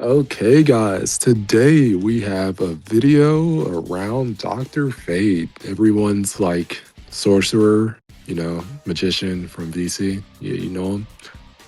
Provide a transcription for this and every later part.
Okay, guys, today we have a video around Dr. Fate. Everyone's like sorcerer, magician from DC. You know him.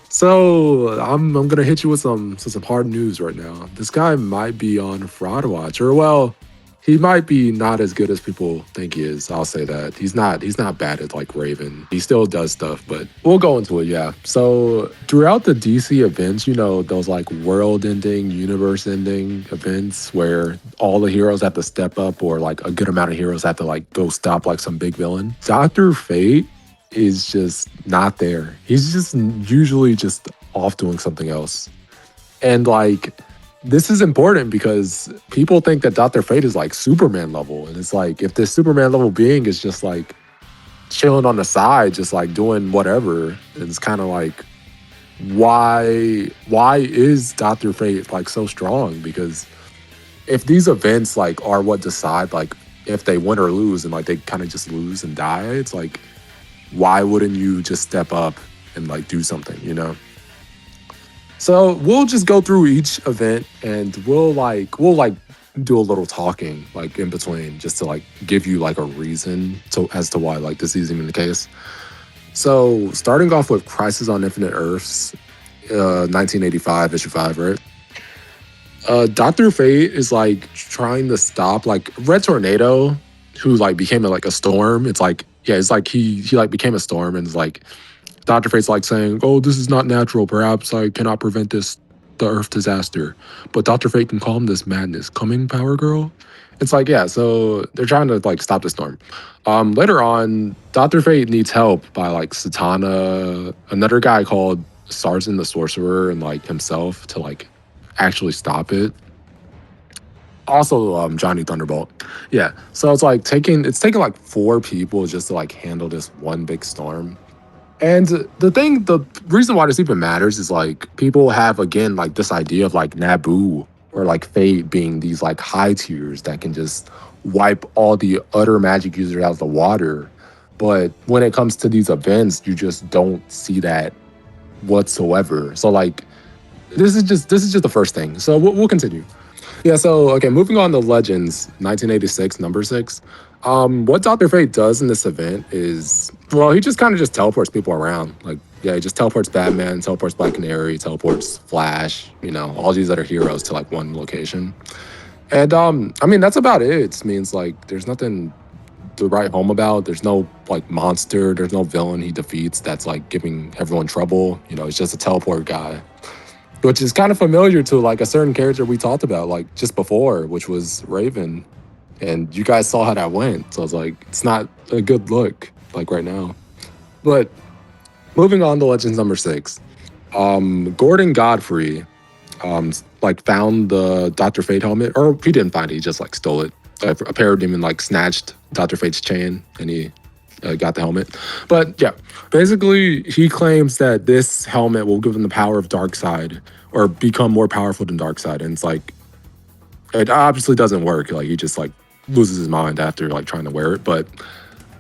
So I'm gonna hit you with some hard news right now. This guy might be on fraud watch, or well, he might be not as good as people think he is. I'll say that he's not bad at like Raven. He still does stuff, but we'll go into it. Yeah. So throughout the DC events, those like world-ending, universe-ending events where all the heroes have to step up, or like a good amount of heroes have to like go stop like some big villain. Doctor Fate is just not there. He's just usually just off doing something else. And like this is important because people think that Dr. Fate is like Superman level. And it's like if this Superman level being is just like chilling on the side, just like doing whatever, it's kind of like why is Dr. Fate like so strong? Because if these events like are what decide like if they win or lose and like they kind of just lose and die, it's like why wouldn't you just step up and like do something, So we'll just go through each event and we'll do a little talking like in between just to like give you like a reason as to why like this is even the case. So starting off with Crisis on Infinite Earths, 1985 issue 5, right? Dr. Fate is like trying to stop like Red Tornado, who like became like a storm. It's like, yeah, it's like he like became a storm, and it's like Dr. Fate's like saying, "Oh, this is not natural. Perhaps I cannot prevent the Earth disaster. But Dr. Fate can calm this madness. Coming, Power Girl?" It's like, yeah, so they're trying to like stop the storm. Later on, Dr. Fate needs help by like Satana, another guy called Sarzin the Sorcerer, and like himself to like actually stop it. Also, Johnny Thunderbolt. Yeah. So it's taking like 4 people just to like handle this one big storm. And the reason why this even matters is like people have again like this idea of like Naboo or like Fate being these like high tiers that can just wipe all the other magic users out of the water. But when it comes to these events, you just don't see that whatsoever. So like this is just the first thing. So we'll continue. Yeah, so okay, moving on to Legends, 1986, number 6. What Dr. Fate does in this event is, well, he just kind of just teleports people around. Like, yeah, he just teleports Batman, teleports Black Canary, teleports Flash, all these other heroes to like one location. And I mean that's about it. It means like there's nothing to write home about. There's no like monster, there's no villain he defeats that's like giving everyone trouble. He's just a teleport guy, which is kind of familiar to like a certain character we talked about like just before, which was Raven. And you guys saw how that went. So I was like, it's not a good look like right now. But moving on to Legends number 6, Gordon Godfrey like found the Dr. Fate helmet, or he didn't find it, he just like stole it. A parademon like snatched Dr. Fate's chain and he got the helmet. But yeah, basically he claims that this helmet will give him the power of Darkseid or become more powerful than Darkseid. And it's like, it obviously doesn't work. Like he just like loses his mind after like trying to wear it. But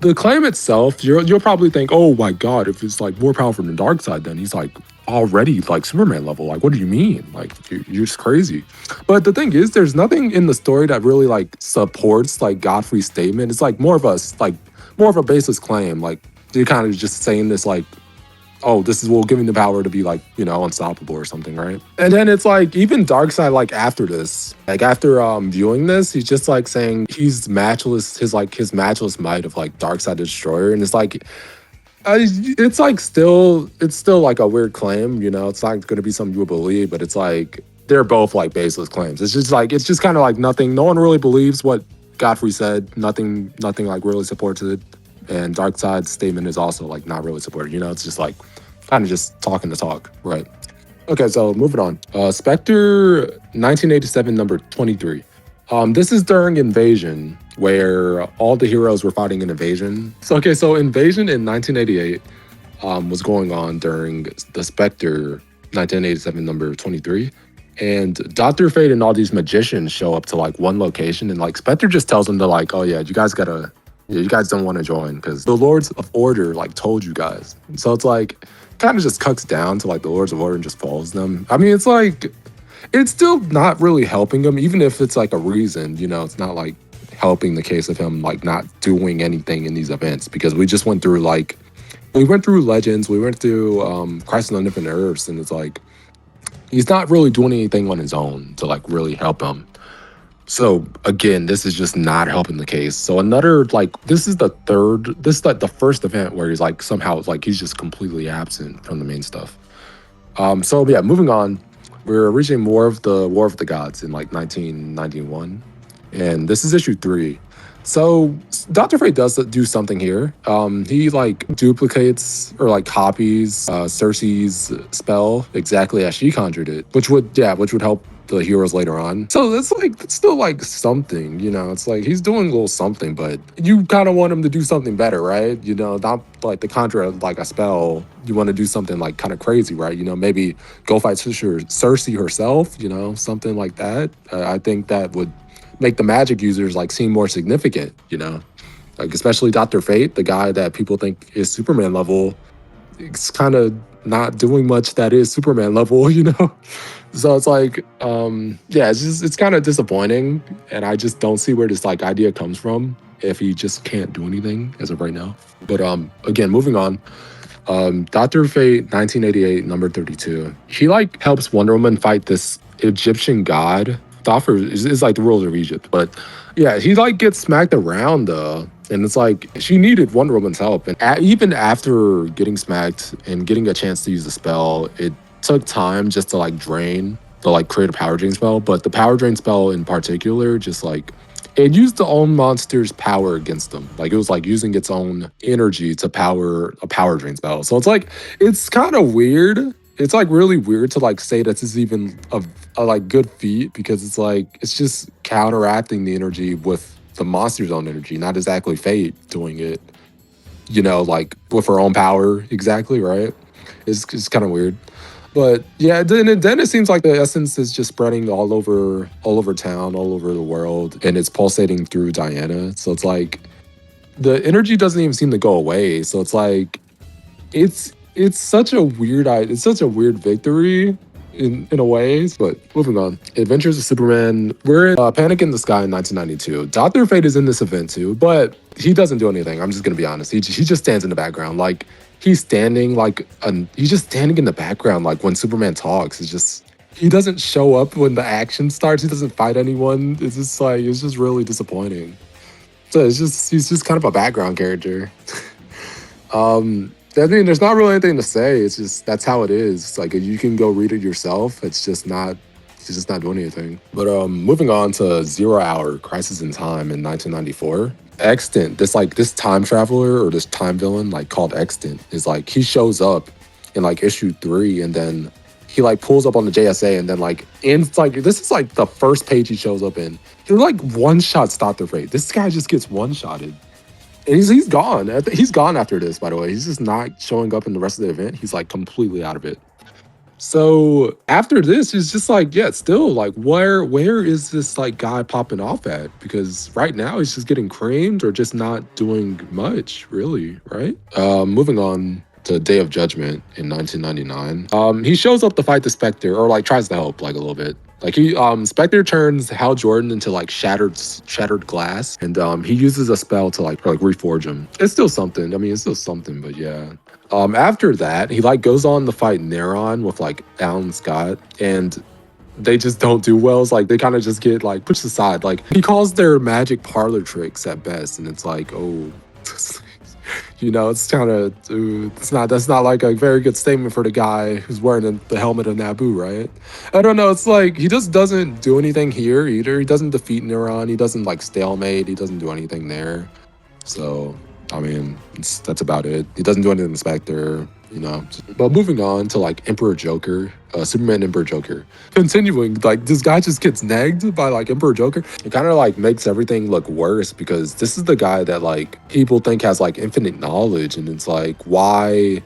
the claim itself, you'll probably think, oh my God, if it's like more powerful than Darkseid, then he's like already like Superman level. Like, what do you mean? Like, you're just crazy. But the thing is, there's nothing in the story that really like supports like Godfrey's statement. It's like more of a baseless claim. Like you're kind of just saying this like, oh, this is will give him the power to be like, unstoppable or something, right? And then it's like even Darkseid, like after this, like after viewing this, he's just like saying he's matchless, his matchless might of like Darkseid the Destroyer. And it's like it's still like a weird claim, it's not gonna be something you would believe, but it's like they're both like baseless claims. It's just kind of like nothing, no one really believes what Godfrey said, nothing like really supports it. And Darkseid's statement is also like not really supported. It's just like kind of just talking the talk, right? Okay, so moving on. Spectre 1987 number 23. This is during Invasion, where all the heroes were fighting an invasion. So Invasion in 1988 was going on during the Spectre 1987 number 23. And Dr. Fate and all these magicians show up to like one location, and like Spectre just tells them to like, oh yeah, you guys don't want to join because the Lords of Order like told you guys. So it's like kind of just cuts down to like the Lords of Order and just follows them. I mean, it's like it's still not really helping him, even if it's like a reason, it's not like helping the case of him like not doing anything in these events because we went through Legends, we went through Crisis on Infinite Earths, and it's like he's not really doing anything on his own to like really help him. So again, this is just not helping the case. So another like this is like the first event where he's like somehow like he's just completely absent from the main stuff. So yeah, moving on, we're reaching more of the War of the Gods in like 1991, and this is issue 3. So Dr. Fate does do something here. He like duplicates or like copies Cersei's spell exactly as she conjured it, which would help the heroes later on. So it's still like something, it's like he's doing a little something, but you kind of want him to do something better, right? Not like to conjure like a spell. You want to do something like kind of crazy, right? Maybe go fight Cersei herself, something like that. I think that would make the magic users like seem more significant, like especially Dr. Fate, the guy that people think is Superman level. It's kind of not doing much that is Superman level, So it's like, yeah, it's kind of disappointing, and I just don't see where this like idea comes from if he just can't do anything as of right now. But again, moving on. Dr. Fate 1988, number 32. He like helps Wonder Woman fight this Egyptian god. Thopher is like the ruler of Egypt, but yeah, he like gets smacked around though. And it's like she needed Wonder Woman's help. And even after getting smacked and getting a chance to use the spell, it took time just to like drain, to like create a power drain spell. But the power drain spell in particular, just like it used the own monster's power against them. Like it was like using its own energy to power a power drain spell. So it's like it's kind of weird. It's like really weird to like say that this is even a like good feat because it's like it's just counteracting the energy with the monster's own energy, not exactly Fate doing it, like with her own power exactly, right? It's kind of weird. But yeah, then it seems like the essence is just spreading all over town, all over the world, and it's pulsating through Diana. So it's like the energy doesn't even seem to go away. So it's like it's such a weird victory in a way. But moving on, Adventures of Superman. We're in Panic in the Sky in 1992. Dr. Fate is in this event too, but he doesn't do anything. I'm just gonna be honest. He just stands in the background, like he's just standing in the background, like when Superman talks. It's just he doesn't show up when the action starts. He doesn't fight anyone. It's just really disappointing. So he's just kind of a background character. I mean, there's not really anything to say. It's just that's how it is. It's like you can go read it yourself. It's just not doing anything. But moving on to Zero Hour, Crisis in Time in 1994. Extant, this time traveler or this time villain like called Extant is like he shows up in like issue 3 and then he like pulls up on the JSA and then like ends like this is like the first page he shows up in. He like one shot Dr. Fate. This guy just gets one shotted. And he's gone. He's gone after this, by the way. He's just not showing up in the rest of the event. He's like completely out of it. So after this, it's just like, yeah, still like where is this like guy popping off at? Because right now he's just getting creamed or just not doing much, really, right? Moving on to Day of Judgment in 1999. He shows up to fight the Spectre, or like tries to help like a little bit. Like Spectre turns Hal Jordan into like shattered glass, and he uses a spell to like reforge him. It's still something. I mean, it's still something, but yeah. After that, he like goes on to fight Neron with like Alan Scott, and they just don't do well. It's like they kind of just get like pushed aside. Like he calls their magic parlor tricks at best, and it's like, oh, it's kind of that's not like a very good statement for the guy who's wearing the helmet of Naboo, right? I don't know. It's like he just doesn't do anything here either. He doesn't defeat Neron. He doesn't like stalemate. He doesn't do anything there. So I mean, that's about it. He doesn't do anything in Spectre, But moving on to like Emperor Joker, Superman Emperor Joker. Continuing, like this guy just gets nagged by like Emperor Joker. It kind of like makes everything look worse because this is the guy that like people think has like infinite knowledge, and it's like why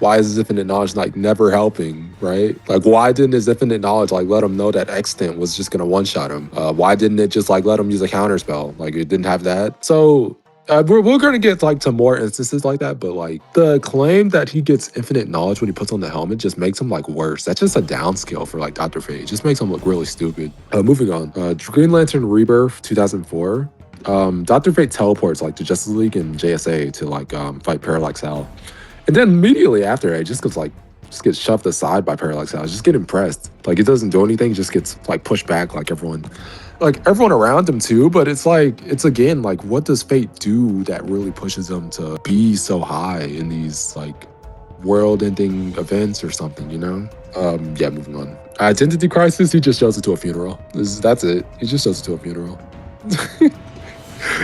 is his infinite knowledge like never helping, right? Like why didn't his infinite knowledge like let him know that Extant was just gonna one-shot him? Why didn't it just like let him use a counter spell? Like it didn't have that. So We're gonna get like to more instances like that, but like the claim that he gets infinite knowledge when he puts on the helmet just makes him like worse. That's just a downscale for like Dr. Fate. It just makes him look really stupid. Moving on. Green Lantern Rebirth 2004. Dr. Fate teleports like to Justice League and JSA to like fight Parallax Al. And then immediately after, it just gets shoved aside by Parallax Al. Just get impressed. Like it doesn't do anything, just gets like pushed back like everyone around him too, but it's like it's again like what does Fate do that really pushes him to be so high in these like world-ending events or something, you know? Yeah, moving on. Identity Crisis, he just shows it to a funeral. That's it. He just shows it to a funeral.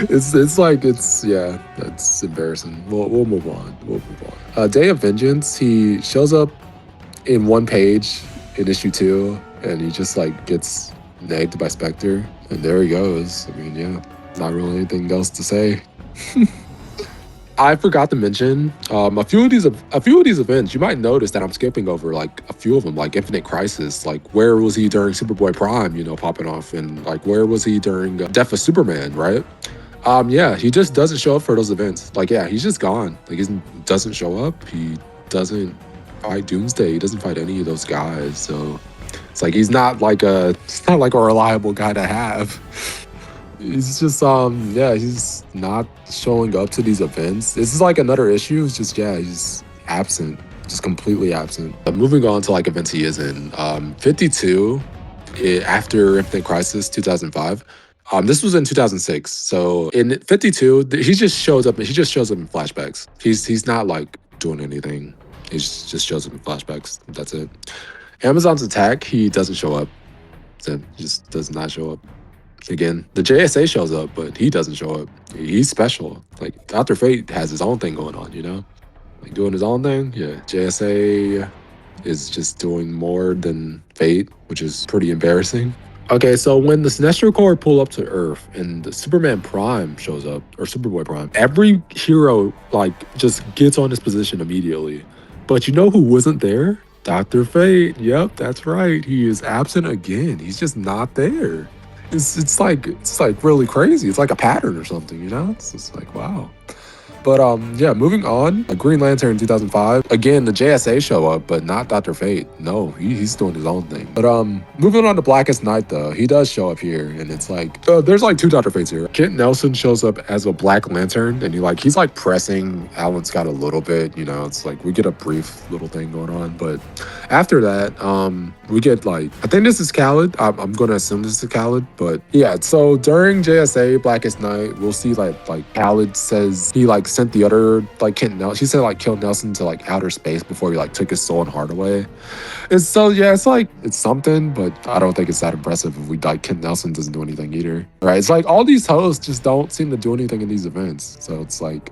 it's yeah, that's embarrassing. We'll move on. We'll move on. Day of Vengeance, he shows up in one page in issue 2, and he just like gets nagged by Spectre, and there he goes. I mean, yeah, not really anything else to say. I forgot to mention a few of these events. You might notice that I'm skipping over like a few of them, like Infinite Crisis. Like where was he during Superboy Prime? You know, popping off, and like where was he during Death of Superman? Right? Yeah, he just doesn't show up for those events. Like, yeah, he's just gone. Like, he doesn't show up. He doesn't fight Doomsday. He doesn't fight any of those guys. So it's like he's not like a reliable guy to have. He's just yeah, he's not showing up to these events. This is like another issue. It's just yeah, he's absent, just completely absent. But moving on to like events he is in. 52 after Infinite Crisis 2005. This was in 2006. So in 52, he just shows up. He just shows up in flashbacks. He's not like doing anything. He just shows up in flashbacks. That's it. Amazon's Attack, he doesn't show up. So he just does not show up. Again, the JSA shows up, but he doesn't show up. He's special. Like Dr. Fate has his own thing going on, you know? Like doing his own thing. Yeah. JSA is just doing more than Fate, which is pretty embarrassing. Okay, so when the Sinestro Corps pull up to Earth and the Superman Prime shows up, or Superboy Prime, every hero like just gets on his position immediately. But you know who wasn't there? Dr. Fate. Yep, that's right. He is absent again. He's just not there. It's like really crazy. It's like a pattern or something, you know? It's just like wow. But yeah, moving on. Green Lantern 2005. Again, the JSA show up, but not Dr. Fate. No, he's doing his own thing. But moving on to Blackest Night though, he does show up here, and it's like there's like 2 Dr. Fates here. Kent Nelson shows up as a Black Lantern, and he's like pressing Alan Scott a little bit. You know, it's like we get a brief little thing going on, but after that, we get like I think this is Khaled. I'm gonna assume this is Khaled, but yeah. So during JSA Blackest Night, we'll see like Khaled says he like sent the other like Kent Nelson. She said like killed Nelson to like outer space before he like took his soul and heart away. And so yeah, it's like it's something, but I don't think it's that impressive if we like Kent Nelson doesn't do anything either. Right? It's like all these hosts just don't seem to do anything in these events. So it's like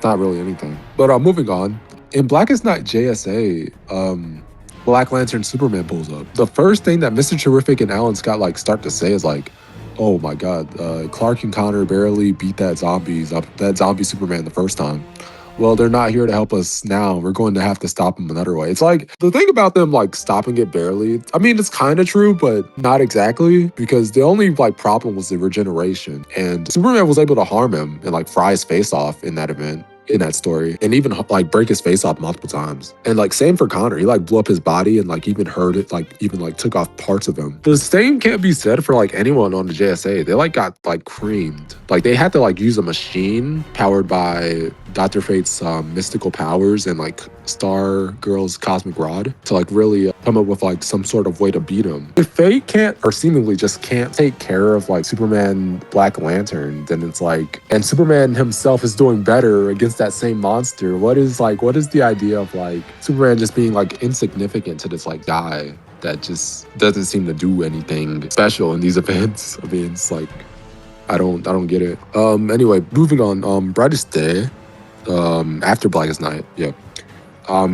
not really anything. But moving on. In Blackest Night JSA, Black Lantern Superman pulls up. The first thing that Mr. Terrific and Alan Scott like start to say is like, oh my god, Clark and Connor barely beat that zombie Superman the first time. Well, they're not here to help us now. We're going to have to stop them another way. It's like the thing about them like stopping it barely. I mean, it's kind of true, but not exactly, because the only like problem was the regeneration, and Superman was able to harm him and like fry his face off in that event. In that story, and even like break his face off multiple times. And like same for Connor, he like blew up his body and like even hurt it, like even like took off parts of him. The same can't be said for like anyone on the JSA. They like got like creamed. Like they had to like use a machine powered by Dr. Fate's mystical powers and like Star Girl's cosmic rod to like really come up with like some sort of way to beat him. If Fate can't, or seemingly just can't, take care of like Superman Black Lantern, then it's like, and Superman himself is doing better against that same monster. What is the idea of like Superman just being like insignificant to this like guy that just doesn't seem to do anything special in these events? I mean, it's like I don't get it. Anyway, moving on. Brightest Day, after Blackest Night, yeah.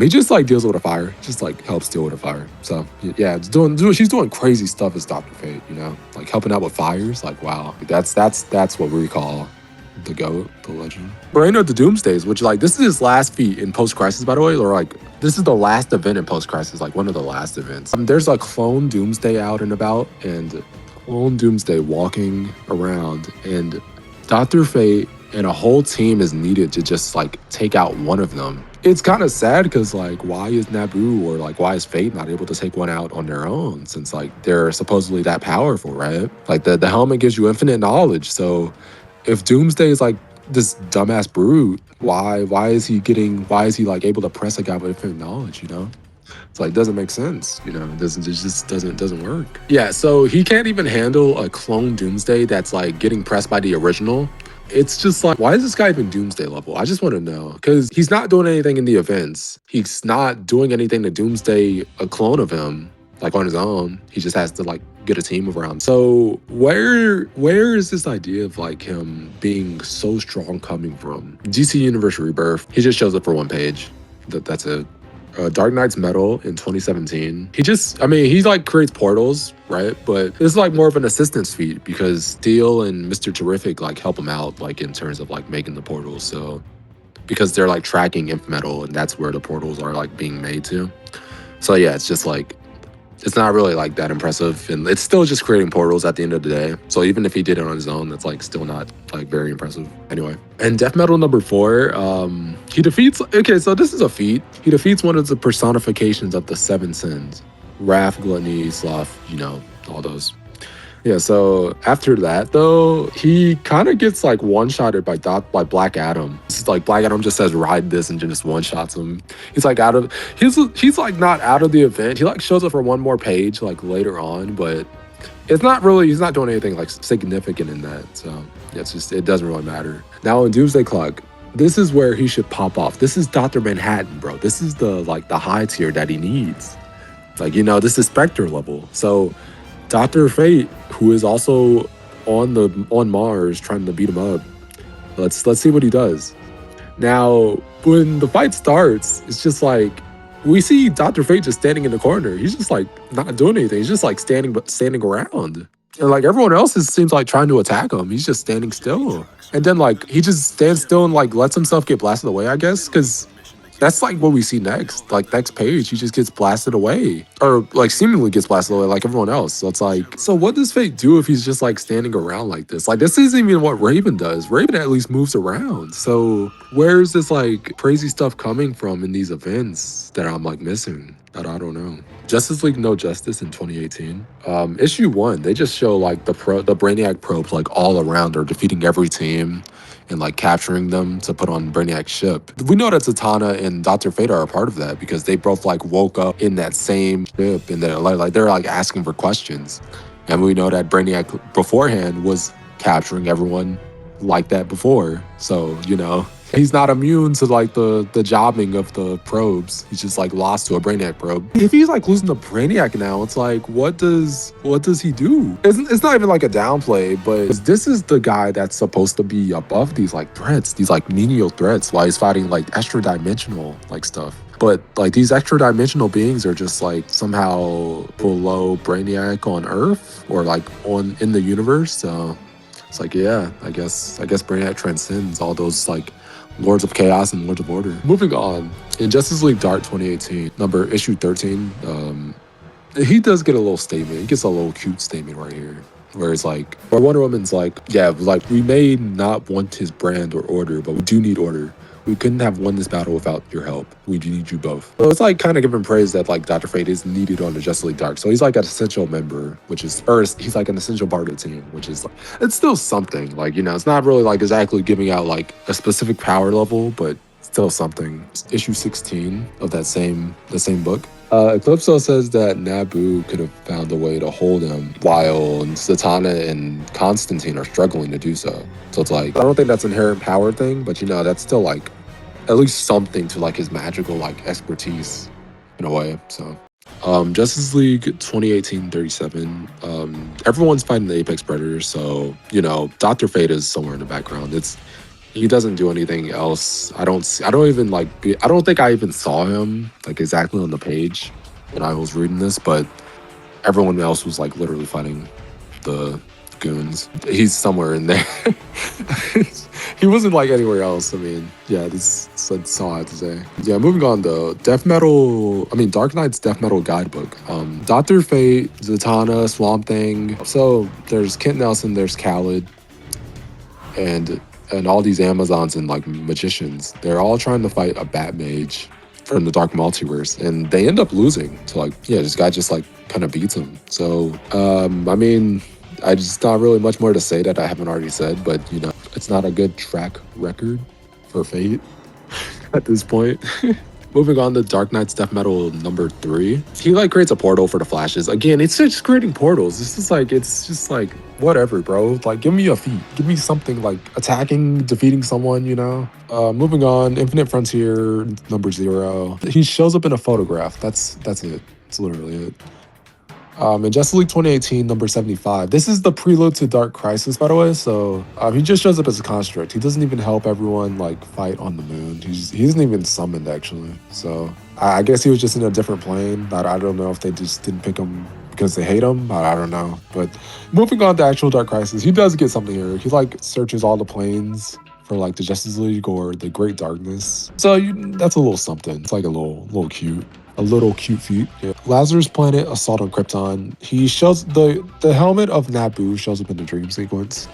He just like deals with a fire, just like helps deal with a fire. So yeah, she's doing crazy stuff as Dr. Fate, you know, like helping out with fires. Like wow, that's what we call the GOAT, the legend. Reign of the Doomsdays, which like this is his last feat in Post Crisis, by the way, or like this is the last event in Post Crisis, like one of the last events. There's a clone Doomsday out and about, and clone Doomsday walking around, and Dr. Fate and a whole team is needed to just like take out one of them. It's kind of sad because like why is Naboo or like why is Fate not able to take one out on their own since like they're supposedly that powerful, right? Like the helmet gives you infinite knowledge. So if Doomsday is like this dumbass brute, why is he like able to press a guy with infinite knowledge, you know? It's like doesn't make sense, you know. It just doesn't work. Yeah, so he can't even handle a clone Doomsday that's like getting pressed by the original. It's just like, why is this guy even Doomsday level? I just want to know because he's not doing anything in the events. He's not doing anything to Doomsday a clone of him like on his own. He just has to like get a team around. So where is this idea of like him being so strong coming from? DC Universe Rebirth. He just shows up for one page. That's it. Dark Knight's Metal in 2017. I mean, he like creates portals, right? But this is like more of an assistance feat because Steel and Mr. Terrific like help him out like in terms of like making the portals. So because they're like tracking Inf Metal and that's where the portals are like being made to. So yeah, it's just like it's not really like that impressive, and it's still just creating portals at the end of the day. So even if he did it on his own, that's like still not like very impressive. Anyway, and Death Metal number 4, he defeats. Okay, so this is a feat. He defeats one of the personifications of the 7 sins: wrath, gluttony, sloth. You know, all those. Yeah, so after that though, he kind of gets like one-shotted by Black Adam. It's like Black Adam just says ride this and just one-shots him. He's like he's like not out of the event. He like shows up for one more page like later on, but it's not really he's not doing anything like significant in that. So yeah, it doesn't really matter. Now in Doomsday Clock, this is where he should pop off. This is Dr. Manhattan, bro. This is the like the high tier that he needs. Like, you know, this is Spectre level. So Dr. Fate, who is also on Mars trying to beat him up. Let's see what he does. Now, when the fight starts, it's just like we see Dr. Fate just standing in the corner. He's just like not doing anything. He's just like standing around. And like everyone else seems like trying to attack him. He's just standing still. And then like he just stands still and like lets himself get blasted away, I guess, because that's like what we see next. Like next page, he just gets blasted away. Or like seemingly gets blasted away like everyone else. So it's like, so what does Fate do if he's just like standing around like this? Like this isn't even what Raven does. Raven at least moves around. So where's this like crazy stuff coming from in these events that I'm like missing? That I don't know. Justice League No Justice in 2018. Issue 1, they just show like the Brainiac probes like all around. They're defeating every team and like capturing them to put on Brainiac's ship. We know that Zatanna and Dr. Fate are a part of that because they both like woke up in that same ship and they're like asking for questions. And we know that Brainiac beforehand was capturing everyone like that before. So, you know, he's not immune to like the jobbing of the probes. He's just like lost to a Brainiac probe. If he's like losing to Brainiac now, it's like what does he do? It's not even like a downplay, but this is the guy that's supposed to be above these like threats, these like menial threats, while he's fighting like extra dimensional like stuff. But like these extra dimensional beings are just like somehow below Brainiac on Earth or like in the universe. So it's like, yeah, I guess Brainiac transcends all those like Lords of Chaos and Lords of Order. Moving on, in Justice League Dark 2018, issue 13, he does get a little statement. He gets a little cute statement right here. Where it's like, where Wonder Woman's like, yeah, like we may not want his brand or order, but we do need order. We couldn't have won this battle without your help. We do need you both. So it's like kind of giving praise that like Dr. Fate is needed on the Justice League Dark. So he's like an essential member, he's like an essential part of the team, which is like, it's still something. Like, you know, it's not really like exactly giving out like a specific power level, but still something. Issue 16 of the same book. Eclipso says that Naboo could have found a way to hold him while Zatanna and Constantine are struggling to do so. So it's like, I don't think that's an inherent power thing, but you know, that's still like at least something to like his magical like expertise in a way. So Justice League 2018-37, everyone's fighting the Apex Predators, so you know, Dr. Fate is somewhere in the background. He doesn't do anything else. I don't think I even saw him like exactly on the page when I was reading this, but everyone else was like literally fighting the goons. He's somewhere in there. He wasn't like anywhere else. I mean, yeah, that's all I have to say. Yeah, moving on though. Dark Knight's Death Metal guidebook. Dr. Fate, Zatanna, Swamp Thing. So there's Kent Nelson, there's Khaled, and and all these Amazons and like magicians, they're all trying to fight a bat mage from the Dark Multiverse, and they end up losing to like, yeah, this guy just like kind of beats him. So, I mean, I just not really much more to say that I haven't already said, but you know, it's not a good track record for Fate at this point. Moving on to Dark Knight's Death Metal number 3. He like creates a portal for the flashes. Again, it's just creating portals. It's just like, whatever, bro. Like, give me a feat. Give me something like attacking, defeating someone, you know? Moving on, Infinite Frontier number 0. He shows up in a photograph. That's it. That's literally it. In Justice League 2018, number 75. This is the prelude to Dark Crisis, by the way. So he just shows up as a construct. He doesn't even help everyone like fight on the moon. He isn't even summoned actually. So I guess he was just in a different plane. I don't know if they just didn't pick him because they hate him. I don't know. But moving on to actual Dark Crisis, he does get something here. He like searches all the planes for like the Justice League or the Great Darkness. So that's a little something. It's like a little cute. A little cute feat. Yeah. Lazarus Planet, Assault on Krypton. He shows the helmet of Naboo shows up in the dream sequence.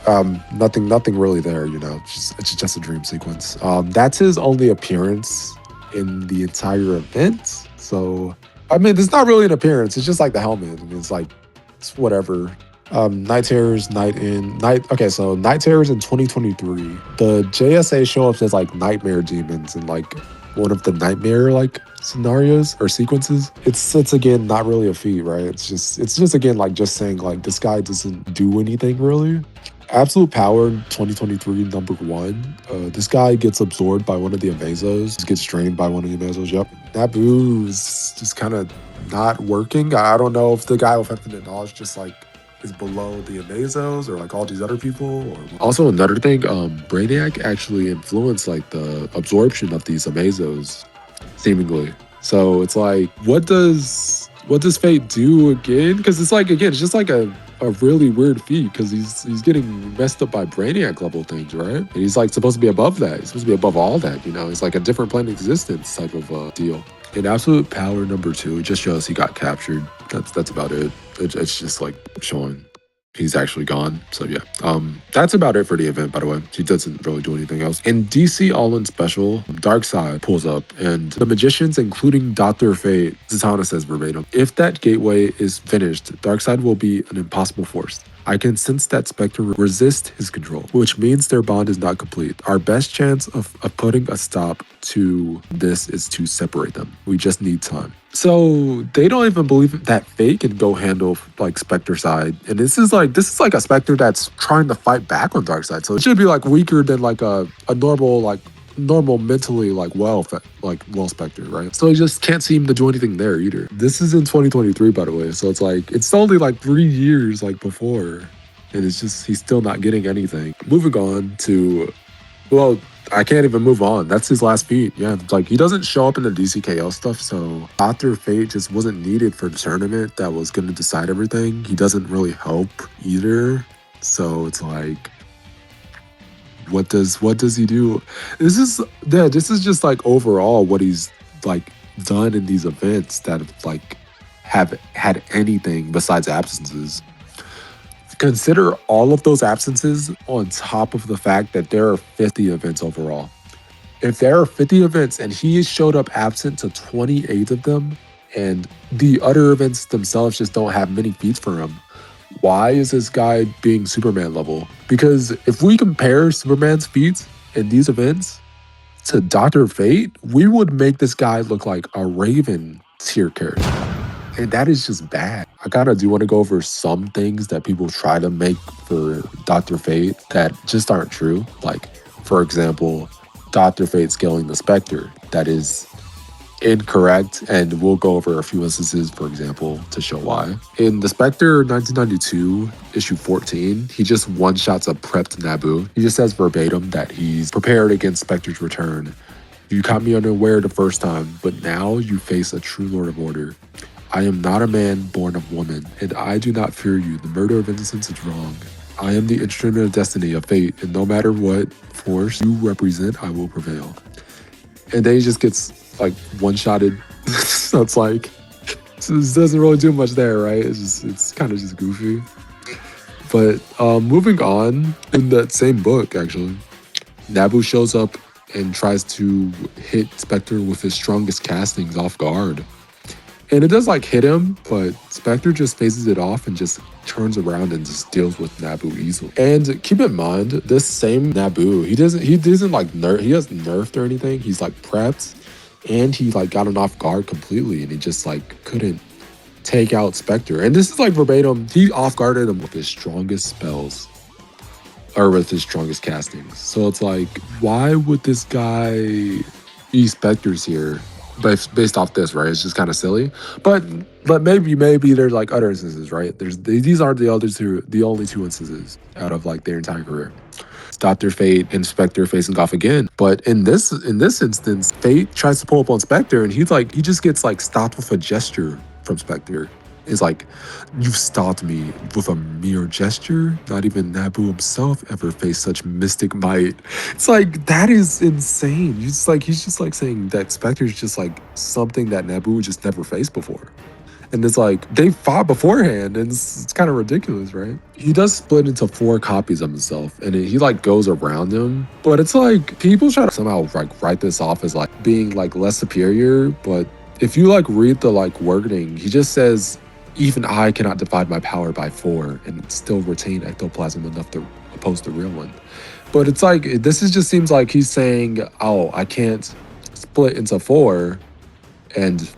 Nothing really there, you know. It's just a dream sequence. That's his only appearance in the entire event. So I mean, it's not really an appearance. It's just like the helmet. I mean, it's whatever. Night Terrors, Okay, so Night Terrors in 2023. The JSA show up as like nightmare demons and like one of the nightmare like scenarios or sequences. It's again not really a feat, right? It's just again like just saying like this guy doesn't do anything really. Absolute Power 2023 number 1. This guy gets absorbed by one of the Amazos, gets drained by one of the Amazos. Yep. Naboo's just kind of not working. I don't know if the guy with infinite knowledge just like is below the Amazos or like all these other people. Or also another thing, Brainiac actually influenced like the absorption of these Amazos, seemingly. So it's like, what does Fate do again? Because it's like again, it's just like a really weird feat because he's getting messed up by Brainiac level things, right? And he's like supposed to be above that. He's supposed to be above all that, you know? It's like a different plane of existence type of deal. In Absolute Power number 2, it just shows he got captured. That's about it. It's just like showing he's actually gone. So yeah, that's about it for the event, by the way. He doesn't really do anything else. In DC All-In Special, Darkseid pulls up, and the magicians, including Dr. Fate, Zatanna says verbatim, if that gateway is finished, Darkseid will be an impossible force. I can sense that Spectre resist his control, which means their bond is not complete. Our best chance of putting a stop to this is to separate them. We just need time. So they don't even believe that Fate can go handle like Spectre side, and this is like a Spectre that's trying to fight back on Darkseid. So it should be like weaker than like a normal mentally like well Spectre, right? So he just can't seem to do anything there either. This is in 2023, by the way, so it's like it's only like 3 years like before, and it's just he's still not getting anything. Moving on to, well, I can't even move on. That's his last feat. Yeah, like he doesn't show up in the DCKO stuff, so Dr. Fate just wasn't needed for the tournament that was going to decide everything. He doesn't really help either, so it's like, what does he do? This is just like overall what he's like done in these events that have had anything besides absences. Consider all of those absences on top of the fact that there are 50 events overall. If there are 50 events and he has showed up absent to 28 of them, and the other events themselves just don't have many feats for him, why is this guy being Superman level? Because if we compare Superman's feats in these events to Dr. Fate, we would make this guy look like a Raven tier character. And that is just bad. I kind of do want to go over some things that people try to make for Dr. Fate that just aren't true. Like, for example, Dr. Fate scaling the Spectre. That is incorrect, and we'll go over a few instances, for example, to show why. In the Spectre 1992, issue 14, he just one-shots a prepped Naboo. He just says verbatim that he's prepared against Spectre's return. You caught me unaware the first time, but now you face a true Lord of Order. I am not a man born of woman, and I do not fear you. The murder of innocence is wrong. I am the instrument of destiny, of fate, and no matter what force you represent, I will prevail. And then he just gets like one-shotted. So it's like, so this doesn't really do much there, right? It's kind of just goofy. But moving on, in that same book, actually, Nabu shows up and tries to hit Spectre with his strongest castings off guard. And it does like hit him, but Spectre just phases it off and just turns around and just deals with Nabu easily. And keep in mind, this same Nabu, he doesn't like he hasn't nerfed or anything. He's like prepped and he like got him off guard completely and he just like couldn't take out Spectre. And this is like verbatim, he off guarded him with his strongest spells or with his strongest castings. So it's like, why would this guy use Spectres here? Based off this, right? It's just kind of silly. But maybe there's like other instances, right? These are the only two instances out of like their entire career. Dr. Fate and Spectre facing off again. But in this instance, Fate tries to pull up on Spectre and he just gets like stopped with a gesture from Spectre. It's like, you've stopped me with a mere gesture? Not even Nabu himself ever faced such mystic might. It's like, that is insane. He's just like saying that Spectre is just like something that Nabu just never faced before. And it's like, they fought beforehand, and it's kind of ridiculous, right? He does split into 4 copies of himself, and he like goes around him. But it's like, people try to somehow like write this off as like being like less superior. But if you like read the like wording, he just says, even I cannot divide my power by 4 and still retain ectoplasm enough to oppose the real one. But it's like, just seems like he's saying, oh, I can't split into 4 and,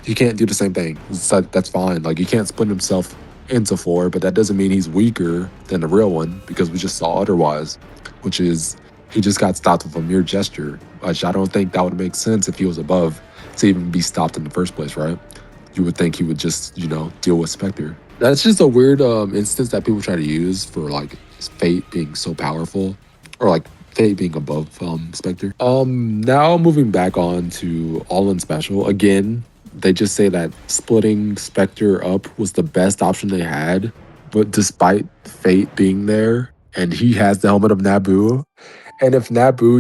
he can't do the same thing. It's like, that's fine. Like, he can't split himself into 4, but that doesn't mean he's weaker than the real one because we just saw otherwise, which is he just got stopped with a mere gesture, which I don't think that would make sense if he was above to even be stopped in the first place, right? You would think he would just, deal with Spectre. That's just a weird instance that people try to use for like Fate being so powerful, or like Fate being above Spectre. Now moving back on to All In Special again. They just say that splitting Spectre up was the best option they had, but despite Fate being there and he has the helmet of Nabu, and if Nabu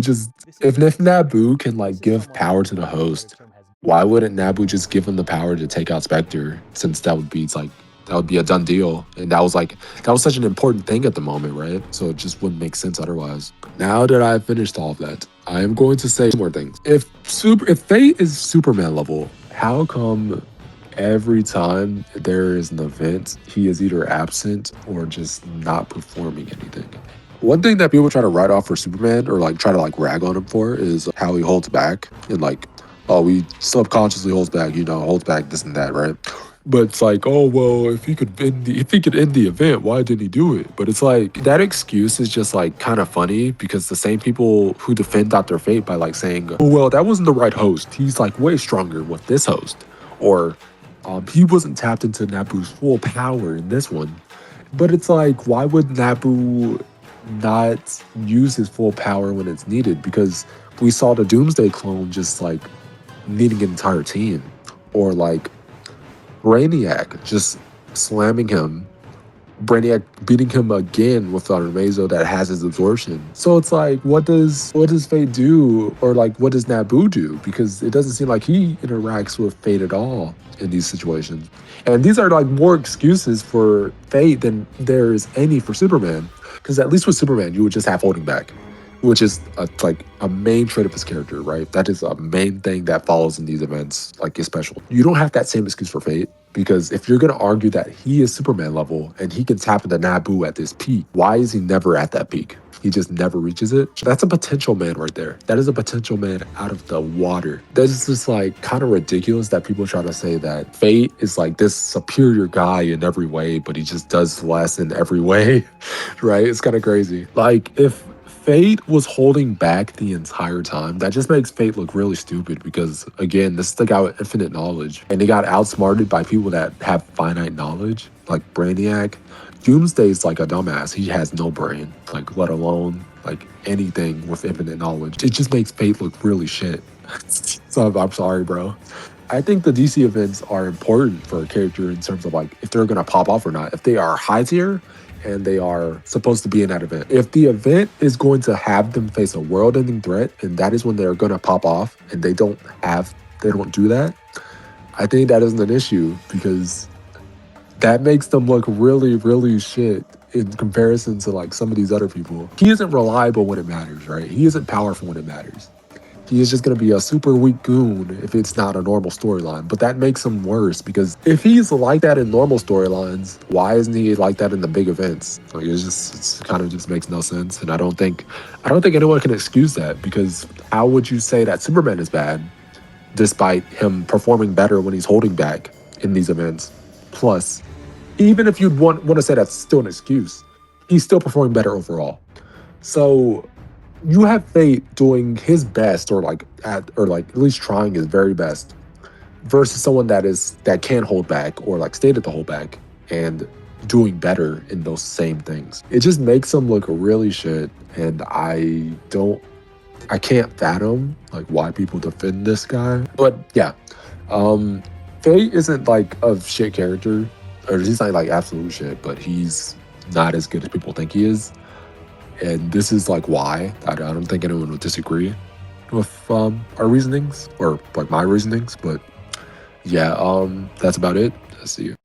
can like give power to the host, why wouldn't Nabu just give him the power to take out Spectre? Since that would be a done deal. And that was such an important thing at the moment, right? So it just wouldn't make sense otherwise. Now that I've finished all of that, I am going to say 2 more things. If Fate is Superman level, how come every time there is an event, he is either absent or just not performing anything? One thing that people try to write off for Superman or like try to like rag on him for is how he holds back and like, oh, he subconsciously holds back, holds back this and that, right? But it's like, oh well, if he could end the event, why didn't he do it? But it's like that excuse is just like kind of funny because the same people who defend Dr. Fate by like saying, oh well, that wasn't the right host. He's like way stronger with this host, or he wasn't tapped into Nabu's full power in this one. But it's like, why would Nabu not use his full power when it's needed? Because we saw the Doomsday clone just like needing an entire team, or like Brainiac just slamming him, Brainiac beating him again with an Armazo that has his absorption. So it's like, what does Fate do, or like what does Nabu do? Because it doesn't seem like he interacts with Fate at all in these situations. And these are like more excuses for Fate than there is any for Superman. Because at least with Superman, you would just have holding back, which is like a main trait of his character, right? That is a main thing that follows in these events, like his special. You don't have that same excuse for Fate, because if you're going to argue that he is Superman level and he can tap into Nabu at this peak, why is he never at that peak? He just never reaches it. That's a potential man right there. That is a potential man out of the water. That's just like kind of ridiculous that people try to say that Fate is like this superior guy in every way, but he just does less in every way, right? It's kind of crazy. Like if Fate was holding back the entire time, that just makes Fate look really stupid because, again, this is the guy with infinite knowledge. And he got outsmarted by people that have finite knowledge, like Brainiac. Doomsday's like a dumbass. He has no brain, like let alone like anything with infinite knowledge. It just makes Fate look really shit. So I'm sorry, bro. I think the DC events are important for a character in terms of like if they're gonna pop off or not. If they are high tier and they are supposed to be in that event. If the event is going to have them face a world-ending threat, and that is when they're gonna pop off, and they don't do that, I think that isn't an issue because that makes them look really, really shit in comparison to like some of these other people. He isn't reliable when it matters, right? He isn't powerful when it matters. He is just going to be a super weak goon if it's not a normal storyline. But that makes him worse because if he's like that in normal storylines, why isn't he like that in the big events? Like it's kind of just makes no sense. And I don't think anyone can excuse that because how would you say that Superman is bad despite him performing better when he's holding back in these events? Plus, even if you'd want to say that's still an excuse, he's still performing better overall. So you have Fate doing his best or at least trying his very best versus someone that can hold back or like stayed at the hold back and doing better in those same things. It just makes him look really shit and I can't fathom like why people defend this guy. But yeah, um Fate isn't like a shit character or he's not like absolute shit, but he's not as good as people think he is. And this is like why I don't think anyone would disagree with our reasonings or like my reasonings. But yeah, that's about it. See you.